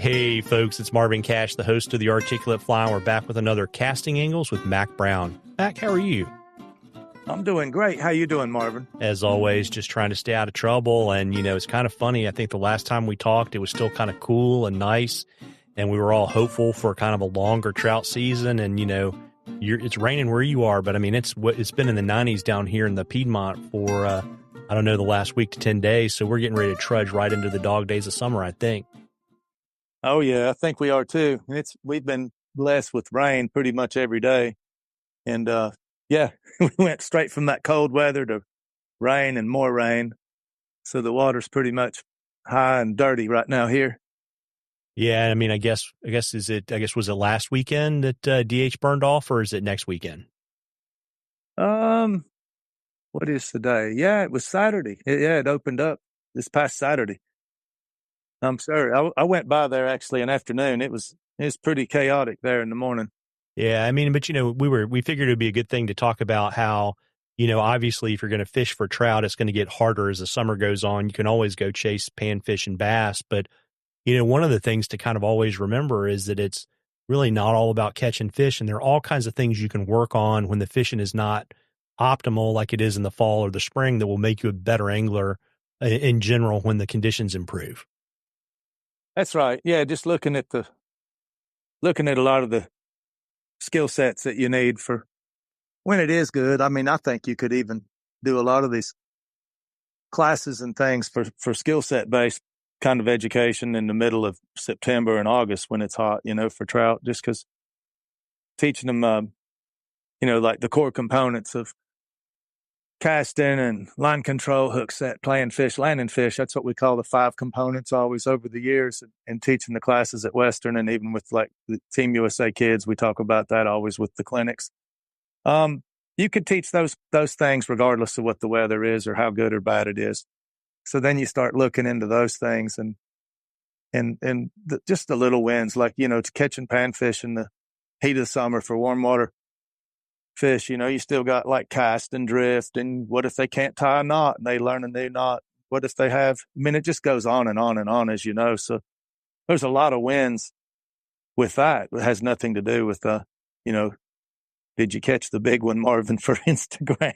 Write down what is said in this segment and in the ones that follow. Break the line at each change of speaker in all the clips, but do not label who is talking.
Hey folks, it's Marvin Cash, the host of the Articulate Fly. We're back with another Casting Angles with Mac Brown. Mac, how are you?
I'm doing great. How you doing, Marvin?
As always, just trying to stay out of trouble. And, it's kind of funny. I think the last time we talked, it was still kind of cool and nice. And we were all hopeful for kind of a longer trout season. And, it's raining where you are. But, I mean, it's been in the 90s down here in the Piedmont for, I don't know, the last week to 10 days. So we're getting ready to trudge right into the dog days of summer, I think.
Oh, yeah, I think we are, too. We've been blessed with rain pretty much every day. And, yeah, we went straight from that cold weather to rain and more rain. So the water's pretty much high and dirty right now here.
Yeah, I mean, I guess was it last weekend that DH burned off, or is it next weekend?
What is today? Yeah, it was Saturday. It opened up this past Saturday. I'm sorry. I went by there actually in the afternoon. It was pretty chaotic there in the morning.
Yeah, I mean, but we figured it would be a good thing to talk about how, obviously if you're going to fish for trout, it's going to get harder as the summer goes on. You can always go chase panfish and bass, but one of the things to kind of always remember is that it's really not all about catching fish, and there are all kinds of things you can work on when the fishing is not optimal like it is in the fall or the spring that will make you a better angler in general when the conditions improve.
That's right. Yeah, just looking at a lot of the skill sets that you need for when it is good. I mean, I think you could even do a lot of these classes and things for skill set based kind of education in the middle of September and August when it's hot, for trout, just because teaching them, like the core components of casting and line control, hook set, playing fish, landing fish. That's what we call the 5 components always over the years, and teaching the classes at Western, and even with like the Team USA kids, we talk about that always with the clinics. You could teach those things regardless of what the weather is or how good or bad it is. So then you start looking into those things and just the little wins, like, to catching panfish in the heat of the summer for warm water fish, you still got like cast and drift, and what if they can't tie a knot and they learn a new knot? What if they have, it just goes on and on and on, as you know. So there's a lot of wins with that. It has nothing to do with, did you catch the big one, Marvin, for Instagram?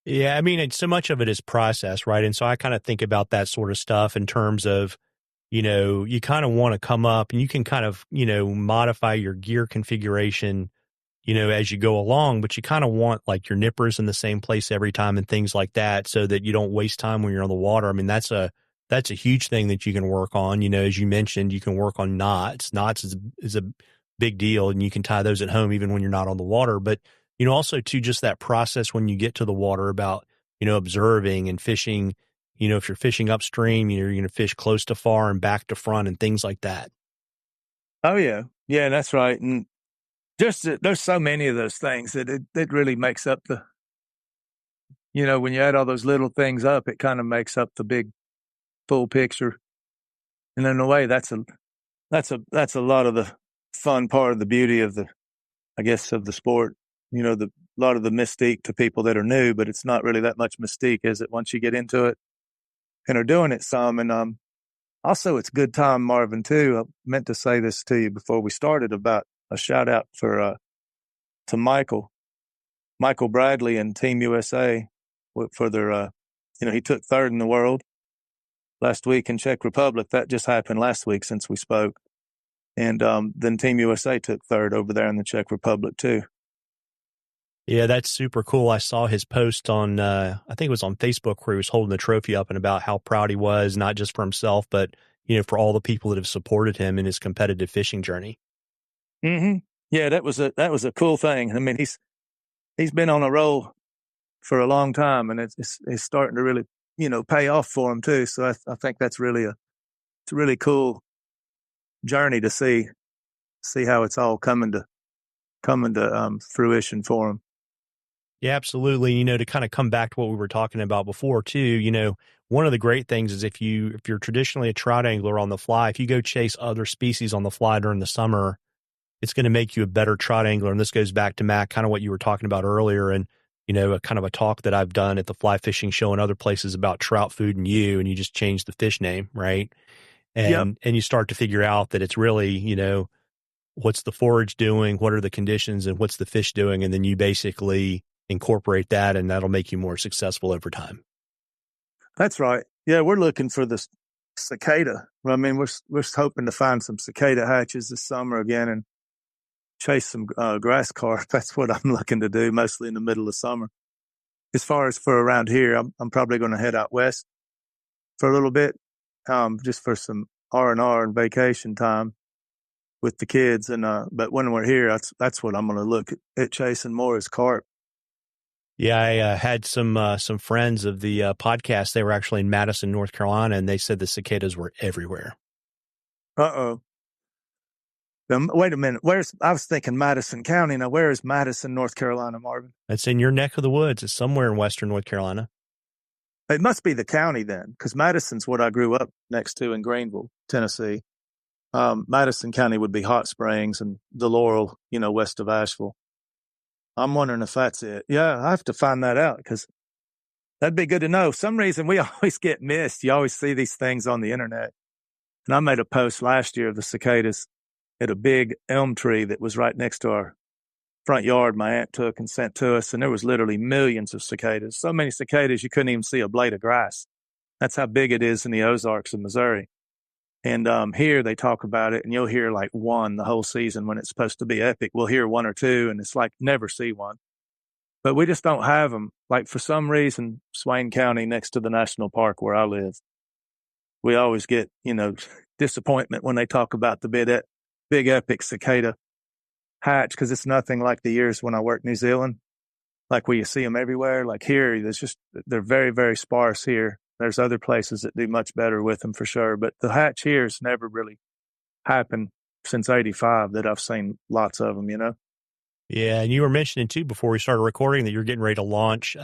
Yeah, I mean, so much of it is process, right? And so I kind of think about that sort of stuff in terms of, you kind of want to come up and you can kind of, modify your gear configuration, as you go along, but you kind of want like your nippers in the same place every time and things like that so that you don't waste time when you're on the water. I mean, that's a huge thing that you can work on. As you mentioned, you can work on knots. Knots is a big deal, and you can tie those at home even when you're not on the water. But, also too, just that process when you get to the water about, observing and fishing, if you're fishing upstream, you're going to fish close to far and back to front and things like that.
Oh, yeah. Yeah, that's right. And just there's so many of those things that it really makes up the, when you add all those little things up, it kind of makes up the big full picture. And in a way, that's a lot of the fun part of the beauty of of the sport. A lot of the mystique to people that are new, but it's not really that much mystique, is it? Once you get into it and are doing it some. And also it's good time, Marvin, too. I meant to say this to you before we started about a shout out to Michael Bradley and Team USA for their, he took 3rd in the world last week in Czech Republic. That just happened last week since we spoke. And then Team USA took 3rd over there in the Czech Republic too.
Yeah, that's super cool. I saw his post on, I think it was on Facebook, where he was holding the trophy up and about how proud he was, not just for himself, but, for all the people that have supported him in his competitive fishing journey.
Mm-hmm. Yeah, that was a cool thing. I mean, he's been on a roll for a long time, and it's starting to really, pay off for him too. So I think that's really it's a really cool journey to see how it's all coming to fruition for him.
Yeah, absolutely. To kind of come back to what we were talking about before too, one of the great things is if you're traditionally a trout angler on the fly, if you go chase other species on the fly during the summer, it's going to make you a better trout angler. And this goes back to Mac, kind of what you were talking about earlier, and a kind of a talk that I've done at the fly fishing show and other places about trout food and you just change the fish name, right? and you start to figure out that it's really, you know, what's the forage doing, what are the conditions, and what's the fish doing, and then you basically incorporate that, and that'll make you more successful over time.
That's right. Yeah, we're looking for the cicada. I mean, we're hoping to find some cicada hatches this summer again and chase some grass carp. That's what I'm looking to do, mostly in the middle of summer. As far as for around here, I'm probably going to head out west for a little bit, just for some R&R and vacation time with the kids. And but when we're here, that's what I'm going to look at chasing more is carp.
Yeah, I had some friends of the podcast. They were actually in Madison, North Carolina, and they said the cicadas were everywhere.
Uh-oh. Wait a minute. I was thinking Madison County. Now, where is Madison, North Carolina, Marvin?
It's in your neck of the woods. It's somewhere in western North Carolina.
It must be the county then, because Madison's what I grew up next to in Greenville, Tennessee. Madison County would be Hot Springs and the Laurel, you know, west of Asheville. I'm wondering if that's it. Yeah, I have to find that out because that'd be good to know. For some reason, we always get missed. You always see these things on the internet. And I made a post last year of the cicadas at a big elm tree that was right next to our front yard my aunt took and sent to us. And there was literally millions of cicadas. So many cicadas, you couldn't even see a blade of grass. That's how big it is in the Ozarks of Missouri. And here they talk about it, and you'll hear like one the whole season when it's supposed to be epic. We'll hear one or two, and it's like never see one. But we just don't have them. Like for some reason, Swain County, next to the national park where I live, we always get, you know, disappointment when they talk about the big epic cicada hatch, because it's nothing like the years when I worked New Zealand, like where you see them everywhere. Like here, they're very, very sparse here. There's other places that do much better with them for sure. But the hatch here has never really happened since 85 that I've seen lots of them, you know?
Yeah. And you were mentioning too, before we started recording, that you're getting ready to launch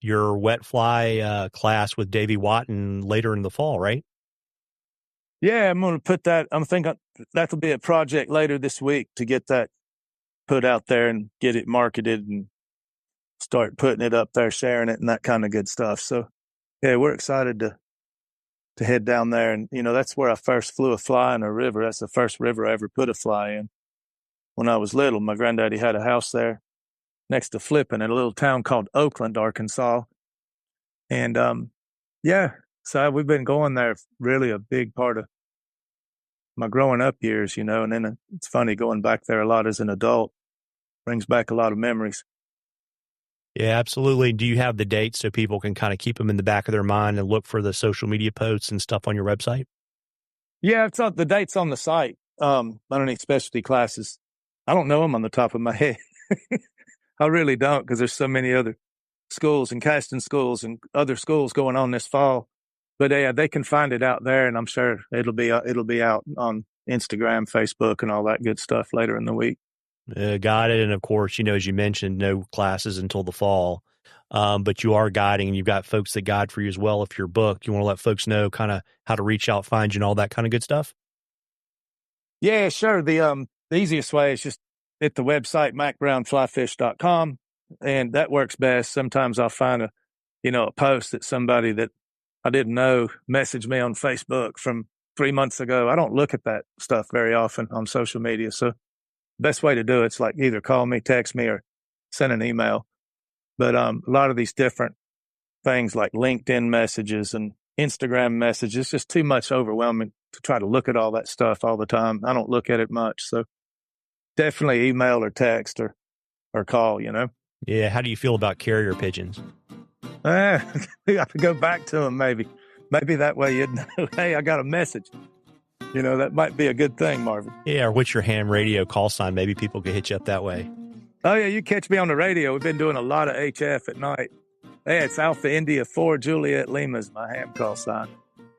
your wet fly class with Davey Watton later in the fall, right?
Yeah, I'm going to put that. I'm thinking that'll be a project later this week to get that put out there and get it marketed and start putting it up there, sharing it and that kind of good stuff. So, yeah, we're excited to head down there. And, you know, that's where I first flew a fly in a river. That's the first river I ever put a fly in. When I was little, my granddaddy had a house there next to Flippin in a little town called Oakland, Arkansas. And, yeah, so we've been going there really a big part of my growing up years, you know, and then it's funny going back there a lot as an adult, brings back a lot of memories.
Yeah, absolutely. Do you have the dates so people can kind of keep them in the back of their mind and look for the social media posts and stuff on your website?
Yeah, it's the dates on the site. Underneath specialty classes. I don't know them on the top of my head. I really don't, because there's so many other schools and casting schools and other schools going on this fall. But yeah, they can find it out there, and I'm sure it'll be out on Instagram, Facebook, and all that good stuff later in the week.
Got it. And of course, you know, as you mentioned, no classes until the fall, but you are guiding, and you've got folks that guide for you as well. If you're booked, you want to let folks know kind of how to reach out, find you, and all that kind of good stuff.
Yeah, sure. The easiest way is just hit the website, macbrownflyfish.com, and that works best. Sometimes I'll find a post that somebody that I didn't know messaged me on Facebook from 3 months ago. I don't look at that stuff very often on social media, so best way to do it's like either call me, text me, or send an email. But a lot of these different things like LinkedIn messages and Instagram messages, it's just too much overwhelming to try to look at all that stuff all the time. I don't look at it much. So definitely email or text or call, you know?
Yeah. How do you feel about carrier pigeons?
I have to go back to them maybe. Maybe that way you'd know, hey, I got a message. You know, that might be a good thing, Marvin.
Yeah, or what's your ham radio call sign? Maybe people could hit you up that way.
Oh, yeah, you catch me on the radio. We've been doing a lot of HF at night. Yeah, it's Alpha India 4 Juliet Lima is my ham call sign.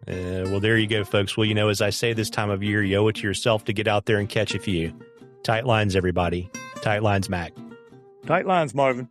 Well, there you go, folks. Well, you know, as I say this time of year, you owe it to yourself to get out there and catch a few. Tight lines, everybody. Tight lines, Mac.
Tight lines, Marvin.